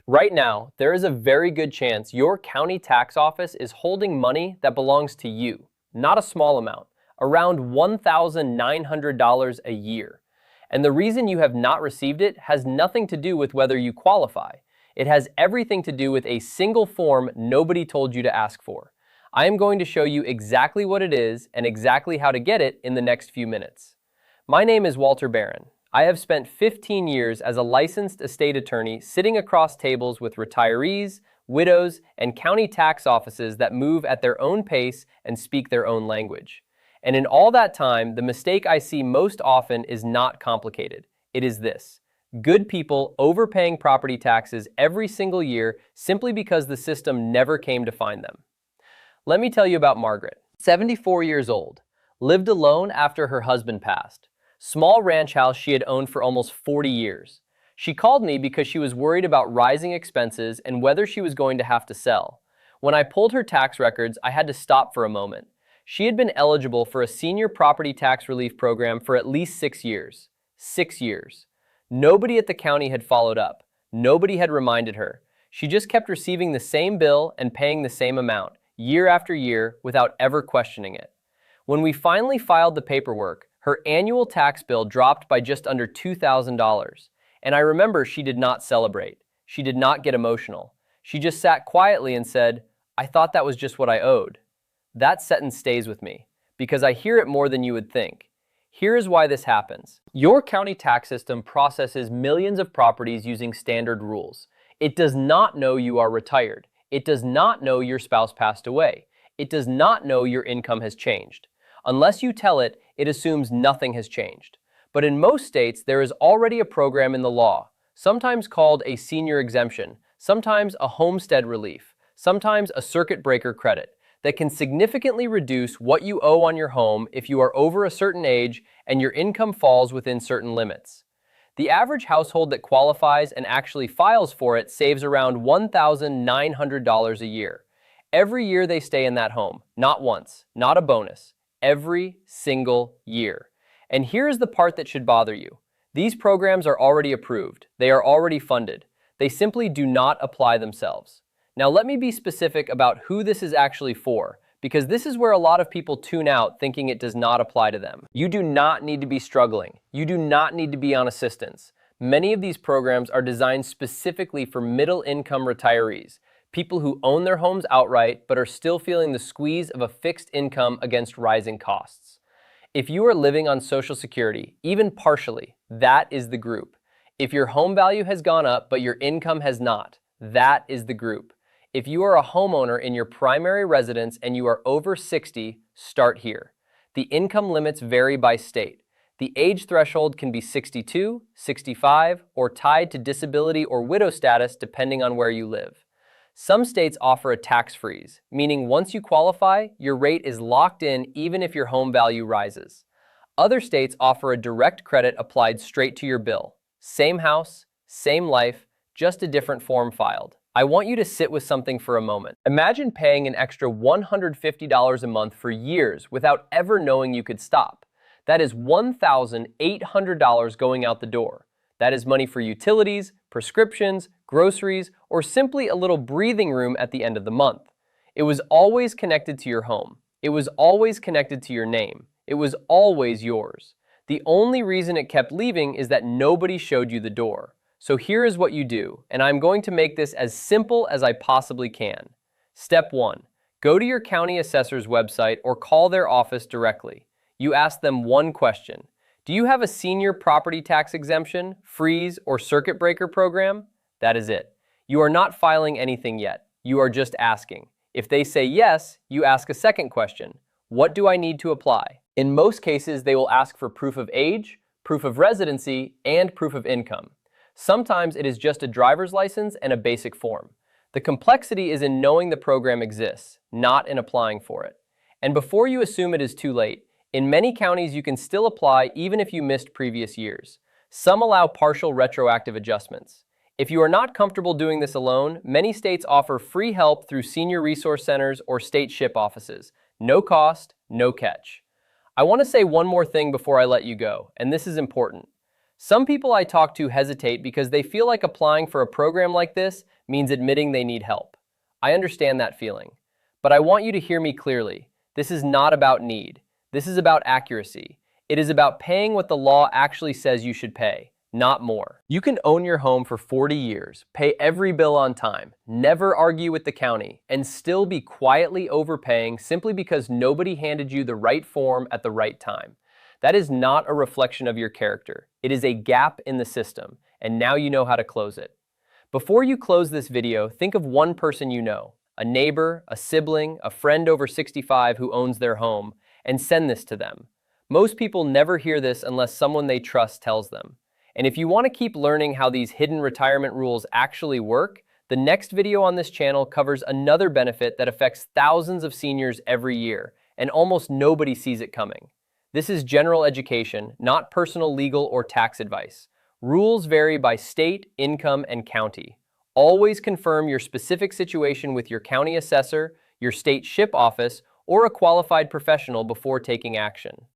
Right now, there is a very good chance your county tax office is holding money that belongs to you, not a small amount, around $1,900 a year. And the reason you have not received it has nothing to do with whether you qualify. It has everything to do with a single form nobody told you to ask for. I am going to show you exactly what it is and exactly how to get it in the next few minutes. My name is Walter Barron. I have spent 15 years as a licensed estate attorney sitting across tables with retirees, widows, and county tax offices that move at their own pace and speak their own language. And in all that time, the mistake I see most often is not complicated. It is this: good people overpaying property taxes every single year simply because the system never came to find them. Let me tell you about Margaret. 74 years old, lived alone after her husband passed. Small ranch house she had owned for almost 40 years. She called me because she was worried about rising expenses and whether she was going to have to sell. When I pulled her tax records, I had to stop for a moment. She had been eligible for a senior property tax relief program for at least 6 years. 6 years. Nobody at the county had followed up. Nobody had reminded her. She just kept receiving the same bill and paying the same amount, year after year, without ever questioning it. When we finally filed the paperwork, her annual tax bill dropped by just under $2,000. And I remember she did not celebrate. She did not get emotional. She just sat quietly and said, "I thought that was just what I owed." That sentence stays with me, because I hear it more than you would think. Here is why this happens. Your county tax system processes millions of properties using standard rules. It does not know you are retired. It does not know your spouse passed away. It does not know your income has changed. Unless you tell it, it assumes nothing has changed. But in most states, there is already a program in the law, sometimes called a senior exemption, sometimes a homestead relief, sometimes a circuit breaker credit, that can significantly reduce what you owe on your home if you are over a certain age and your income falls within certain limits. The average household that qualifies and actually files for it saves around $1,900 a year. Every year they stay in that home, not once, not a bonus, every single year. And here's the part that should bother you. These programs are already approved. They are already funded. They simply do not apply themselves. Now let me be specific about who this is actually for, because this is where a lot of people tune out thinking it does not apply to them. You do not need to be struggling. You do not need to be on assistance. Many of these programs are designed specifically for middle-income retirees, people who own their homes outright but are still feeling the squeeze of a fixed income against rising costs. If you are living on Social Security, even partially, that is the group. If your home value has gone up but your income has not, that is the group. If you are a homeowner in your primary residence and you are over 60, start here. The income limits vary by state. The age threshold can be 62, 65, or tied to disability or widow status depending on where you live. Some states offer a tax freeze, meaning once you qualify, your rate is locked in even if your home value rises. Other states offer a direct credit applied straight to your bill. Same house, same life, just a different form filed. I want you to sit with something for a moment. Imagine paying an extra $150 a month for years without ever knowing you could stop. That is $1,800 going out the door. That is money for utilities, prescriptions, groceries, or simply a little breathing room at the end of the month. It was always connected to your home. It was always connected to your name. It was always yours. The only reason it kept leaving is that nobody showed you the door. So here is what you do, and I'm going to make this as simple as I possibly can. Step 1. Go to your county assessor's website or call their office directly. You ask them one question. Do you have a senior property tax exemption, freeze, or circuit breaker program? That is it. You are not filing anything yet. You are just asking. If they say yes, you ask a second question. What do I need to apply? In most cases, they will ask for proof of age, proof of residency, and proof of income. Sometimes it is just a driver's license and a basic form. The complexity is in knowing the program exists, not in applying for it. And before you assume it is too late, in many counties you can still apply even if you missed previous years. Some allow partial retroactive adjustments. If you are not comfortable doing this alone, many states offer free help through senior resource centers or state SHIP offices. No cost, no catch. I want to say one more thing before I let you go, and this is important. Some people I talk to hesitate because they feel like applying for a program like this means admitting they need help. I understand that feeling. But I want you to hear me clearly. This is not about need. This is about accuracy. It is about paying what the law actually says you should pay, not more. You can own your home for 40 years, pay every bill on time, never argue with the county, and still be quietly overpaying simply because nobody handed you the right form at the right time. That is not a reflection of your character. It is a gap in the system, and now you know how to close it. Before you close this video, think of one person you know, a neighbor, a sibling, a friend over 65 who owns their home, and send this to them. Most people never hear this unless someone they trust tells them. And if you want to keep learning how these hidden retirement rules actually work, the next video on this channel covers another benefit that affects thousands of seniors every year, and almost nobody sees it coming. This is general education, not personal legal or tax advice. Rules vary by state, income, and county. Always confirm your specific situation with your county assessor, your state SHIP office, or a qualified professional before taking action.